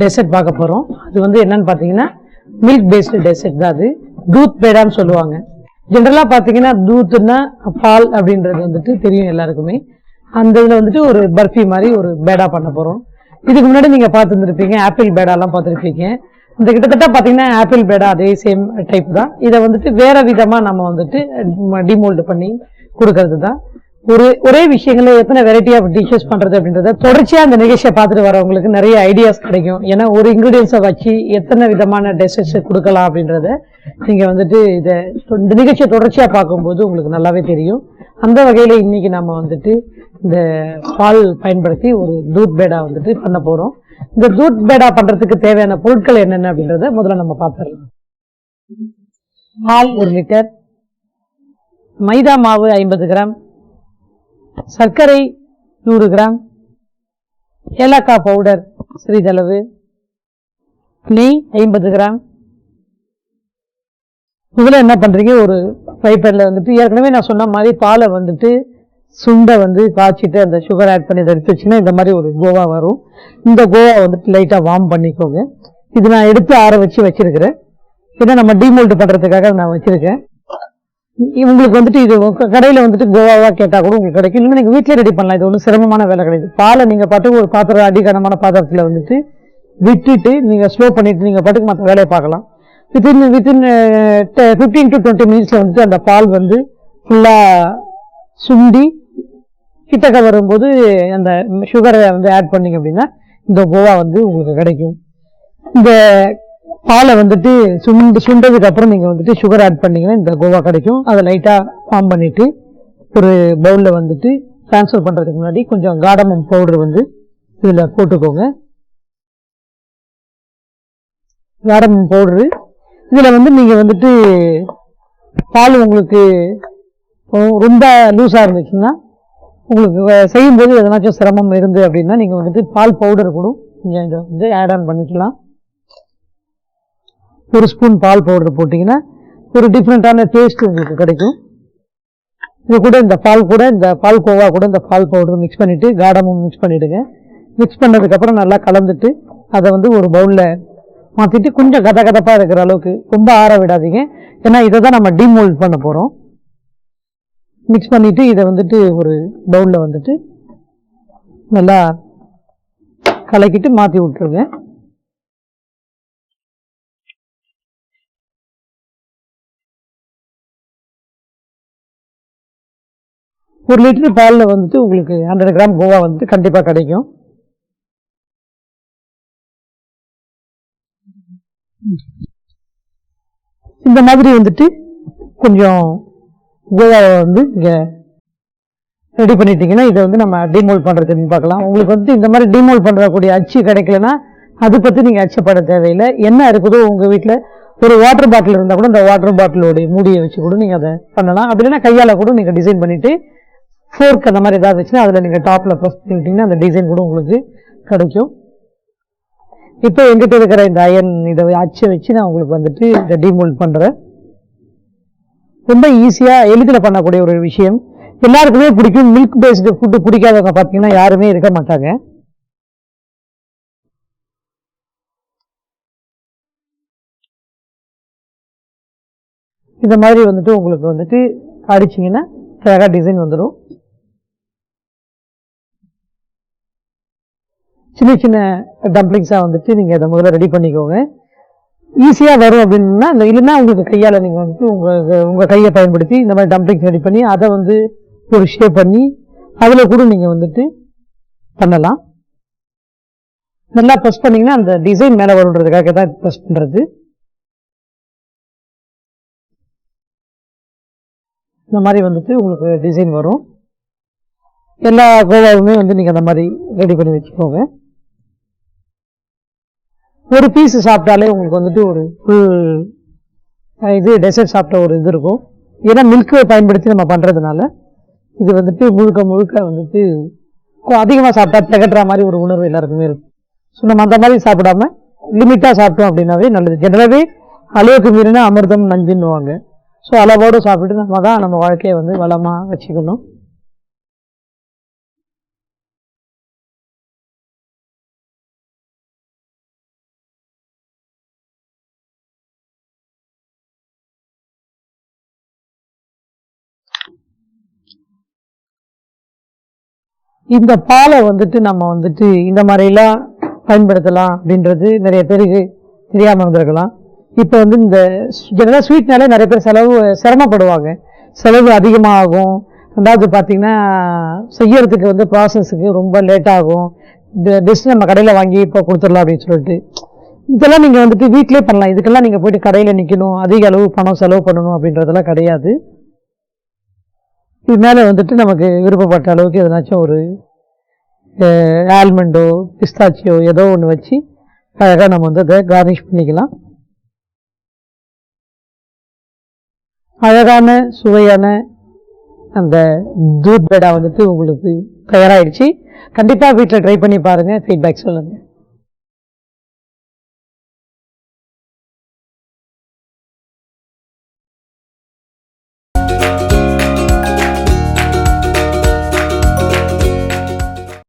Dessert பார்க்க போகிறோம். அது வந்து என்னன்னு பார்த்தீங்கன்னா மில்க் பேஸ்டு டெசர்ட் தான். அது தூத் பேடான்னு சொல்லுவாங்க. ஜென்ரலாக பார்த்தீங்கன்னா தூத்துன்னா பால் அப்படின்றது வந்துட்டு தெரியும் எல்லாருக்குமே. அந்த இதில் வந்துட்டு ஒரு பர்ஃபி மாதிரி ஒரு பேடா பண்ண போகிறோம். இதுக்கு முன்னாடி நீங்கள் பார்த்துருந்துருப்பீங்க, ஆப்பிள் பேடாலாம் பார்த்துருப்பீங்க. இந்த கிட்டத்தட்ட பார்த்தீங்கன்னா ஆப்பிள் பேடா அதே சேம் டைப் தான். இதை வந்துட்டு வேற விதமாக நம்ம வந்துட்டு டிமோல்டு பண்ணி கொடுக்கறது தான். ஒரே விஷயங்கள எத்தனை வெரைட்டி ஆஃப் டிஷஸ் பண்றது அப்படின்றத தொடர்ச்சியா அந்த நிகழ்ச்சியை பார்த்துட்டு வரவங்களுக்கு நிறைய ஐடியாஸ் கிடைக்கும். ஏன்னா ஒரு இன்கிரீடியன்ஸை வச்சு எத்தனை விதமான டெசர்ட்ஸ் கொடுக்கலாம் அப்படின்றத நீங்க வந்துட்டு இந்த நிகழ்ச்சியை தொடர்ச்சியா பார்க்கும்போது உங்களுக்கு நல்லாவே தெரியும். அந்த வகையில இன்னைக்கு நம்ம வந்துட்டு இந்த பால் பயன்படுத்தி ஒரு தூத் பேடா வந்துட்டு பண்ண போறோம். இந்த தூத் பேடா பண்றதுக்கு தேவையான பொருட்கள் என்னென்ன அப்படின்றத முதல்ல நம்ம பார்த்துடலாம். பால் 1 லிட்டர், மைதா மாவு 50 கிராம், சர்க்கரை 100 கிராம், ஏலக்காய் பவுடர் சிறிதளவு, நெய் 50 கிராம். முதல்ல என்ன பண்றீங்க, ஒரு ஃப்ரை பேன்ல வந்துட்டு ஏற்கனவே நான் சொன்ன மாதிரி பாலை வந்துட்டு சுண்டை வந்து காய்ச்சிட்டு அந்த சுகர் ஆட் பண்ணி எடுத்து வச்சுன்னா இந்த மாதிரி ஒரு கோவா வரும். இந்த கோவா வந்துட்டு லைட்டா வார்ம் பண்ணிக்கோங்க. இது நான் எடுத்து ஆற வச்சிருக்கிறேன். ஏன்னா நம்ம டிமோல்டு பண்றதுக்காக நான் வச்சிருக்கேன். உங்களுக்கு வந்துட்டு இது கடையில் வந்துட்டு கோவாவா கேட்டால் கூட உங்களுக்கு கிடைக்கும். இல்லை நீங்கள் வீட்டிலே ரெடி பண்ணலாம். இது ஒன்றும் சிரமமான வேலை கிடையாது. பாலை நீங்கள் பாட்டுக்கு ஒரு பாத்திரம் அடிக்கனமான பாத்திரத்தில் வந்துட்டு விட்டுட்டு நீங்கள் ஸ்லோ பண்ணிட்டு நீங்கள் பாட்டுக்கு மற்ற வேலையை பார்க்கலாம். வித்தின் 15 to 20 மினிட்ஸில் வந்துட்டு அந்த பால் வந்து ஃபுல்லாக சுண்டி கிட்டக்க வரும்போது அந்த சுகரை வந்து ஆட் பண்ணிங்க அப்படின்னா இந்த கோவா வந்து உங்களுக்கு கிடைக்கும். இந்த பாலை வந்துட்டு சுண்டதுக்கு அப்புறம் நீங்க வந்துட்டு சுகர் ஆட் பண்ணீங்கன்னா இந்த கோவா கிடைக்கும். அதை லைட்டா ஃபார்ம் பண்ணிட்டு ஒரு பவுல்ல வந்துட்டு டிரான்ஸ்ஃபர் பண்றதுக்கு முன்னாடி கொஞ்சம் காடமம் பவுடர் வந்து இதுல போட்டுக்கோங்க. காடமம் பவுடரு இதுல வந்து நீங்க வந்துட்டு பால் உங்களுக்கு ரொம்ப லூஸா இருந்துச்சுன்னா உங்களுக்கு செய்யும்போது எதனாச்சும் சிரமம் இருந்து அப்படின்னா நீங்க வந்துட்டு பால் பவுடர் கூட கொஞ்சம் இதை வந்து ஆட் ஆன் பண்ணிக்கலாம். ஒரு ஸ்பூன் பால் பவுடர் போட்டிங்கன்னா ஒரு டிஃப்ரெண்டான டேஸ்ட் உங்களுக்கு கிடைக்கும். இது கூட இந்த பால் கோவா கூட இந்த பால் பவுடர் மிக்ஸ் பண்ணிட்டு காடமும் மிக்ஸ் பண்ணிடுங்க. மிக்ஸ் பண்ணதுக்கப்புறம் நல்லா கலந்துட்டு அதை வந்து ஒரு பவுலில் மாற்றிட்டு கொஞ்சம் கதகதப்பாக இருக்கிற அளவுக்கு ரொம்ப ஆற விடாதீங்க. ஏன்னா இதை தான் நம்ம டிமோல்ட் பண்ண போகிறோம். மிக்ஸ் பண்ணிட்டு இதை வந்துட்டு ஒரு பவுலில் வந்துட்டு நல்லா கலக்கிட்டு மாற்றி விட்டுருங்க. ஒரு லிட்டர் பாலில் வந்துட்டு உங்களுக்கு 100 கிராம் கோவா வந்துட்டு கண்டிப்பாக கிடைக்கும். இந்த மாதிரி வந்துட்டு கொஞ்சம் கோவாவை வந்து இங்கே ரெடி பண்ணிட்டீங்கன்னா இதை வந்து நம்ம டிமோல்ட் பண்ணுறதுன்னு பார்க்கலாம். உங்களுக்கு வந்துட்டு இந்த மாதிரி டிமோல்ட் பண்ணுறக்கூடிய அச்சு கிடைக்கலன்னா அதை பற்றி நீங்கள் அச்சப்பட தேவையில்லை. என்ன இருக்குதோ உங்கள் வீட்டில் ஒரு வாட்டர் பாட்டில் இருந்தால் கூட இந்த வாட்டர் பாட்டிலோடைய மூடியை வச்சு கூட நீங்கள் அதை பண்ணலாம். அப்படி இல்லைன்னா கையால் கூட நீங்கள் டிசைன் பண்ணிவிட்டு ஃபோர்க் அந்த மாதிரி ஏதாவது வச்சுன்னா அதில் நீங்கள் டாப்பில் ப்ரெஸ் பண்ணிட்டீங்கன்னா அந்த டிசைன் கூட உங்களுக்கு கிடைக்கும். இப்போ எங்கிட்ட இருக்கிற இந்த அயன் இதை அச்சை வச்சு நான் உங்களுக்கு வந்துட்டு இதை டிமோல்ட் பண்ணுறேன். ரொம்ப ஈஸியாக எளிதில் பண்ணக்கூடிய ஒரு விஷயம். எல்லாருக்குமே பிடிக்கும். மில்க் பேஸ்டு ஃபுட்டு பிடிக்காதவங்க பார்த்தீங்கன்னா யாருமே இருக்க மாட்டாங்க. இந்த மாதிரி வந்துட்டு உங்களுக்கு வந்துட்டு அடிச்சிங்கன்னா அழகாக டிசைன் வந்துடும். சின்ன சின்ன டம்ப்ளிங்ஸாக வந்துட்டு நீங்கள் இதை முதல்ல ரெடி பண்ணிக்கோங்க. ஈஸியாக வரும் அப்படின்னா இல்லைன்னா உங்களுக்கு கையால் நீங்கள் வந்துட்டு உங்கள் கையை பயன்படுத்தி இந்த மாதிரி டம்ப்ளிங்ஸ் ரெடி பண்ணி அதை வந்து ஒரு ஷேப் பண்ணி அதில் கூட நீங்கள் வந்துட்டு பண்ணலாம். நல்லா ப்ரெஸ் பண்ணிங்கன்னா அந்த டிசைன் மேலே வருன்றதுக்காக தான் ப்ரெஸ் பண்ணுறது. இந்த மாதிரி வந்துட்டு உங்களுக்கு டிசைன் வரும். எல்லா கோவாவுமே வந்து நீங்கள் அந்த மாதிரி ரெடி பண்ணி வச்சுக்கோங்க. ஒரு பீஸ் சாப்பிட்டாலே உங்களுக்கு வந்துட்டு ஒரு ஃபுல் இது டெசர்ட் சாப்பிட்ட ஒரு இது இருக்கும். ஏன்னா மில்கை பயன்படுத்தி நம்ம பண்ணுறதுனால இது வந்துட்டு முழுக்க வந்துட்டு அதிகமாக சாப்பிட்டா திகட்டுற மாதிரி ஒரு உணர்வு எல்லாருக்குமே இருக்கும். ஸோ நம்ம அந்த மாதிரி சாப்பிடாம லிமிட்டாக சாப்பிட்டோம் அப்படின்னாவே நல்லது. ஜெனரலாகவே அளவுக்கு மீறினா அமிர்தம் நஞ்சுன்னுவாங்க. ஸோ அளவோடு சாப்பிட்டு நம்ம தான் நம்ம வாழ்க்கையை வந்து வளமாக வச்சுக்கணும். இந்த பாலை வந்துட்டு நம்ம வந்துட்டு இந்த மாதிரிலாம் பயன்படுத்தலாம் அப்படின்றது நிறைய பேருக்கு தெரியாமல் இருந்திருக்கலாம். இப்போ வந்து இந்த ஜெனரலாக ஸ்வீட்னாலே நிறைய பேர் சிரமப்படுவாங்க, செலவு அதிகமாகும். ரெண்டாவது பார்த்தீங்கன்னா செய்யறதுக்கு வந்து ப்ராசஸுக்கு ரொம்ப லேட் ஆகும். பெஸ்ட் நம்ம கடையில் வாங்கி இப்போ கொடுத்துடலாம் அப்படின்னு சொல்லிட்டு, இதெல்லாம் நீங்கள் வந்துட்டு வீட்டிலே பண்ணலாம். இதுக்கெல்லாம் நீங்கள் போயிட்டு கடையில் நிற்கணும், அதிக அளவு பணம் செலவு பண்ணணும் அப்படின்றதெல்லாம் கிடையாது. இது மேலே வந்துட்டு நமக்கு விருப்பப்பட்ட அளவுக்கு எதனாச்சும் ஒரு ஆல்மண்டோ பிஸ்தாச்சியோ ஏதோ ஒன்று வச்சு அழகாக நம்ம வந்து அதை கார்னிஷ் பண்ணிக்கலாம். அழகான சுவையான அந்த தூத் பேடா வந்துட்டு உங்களுக்கு தயாராகிடுச்சு. கண்டிப்பாக வீட்டில் ட்ரை பண்ணி பாருங்கள், ஃபீட்பேக் சொல்லுங்கள்.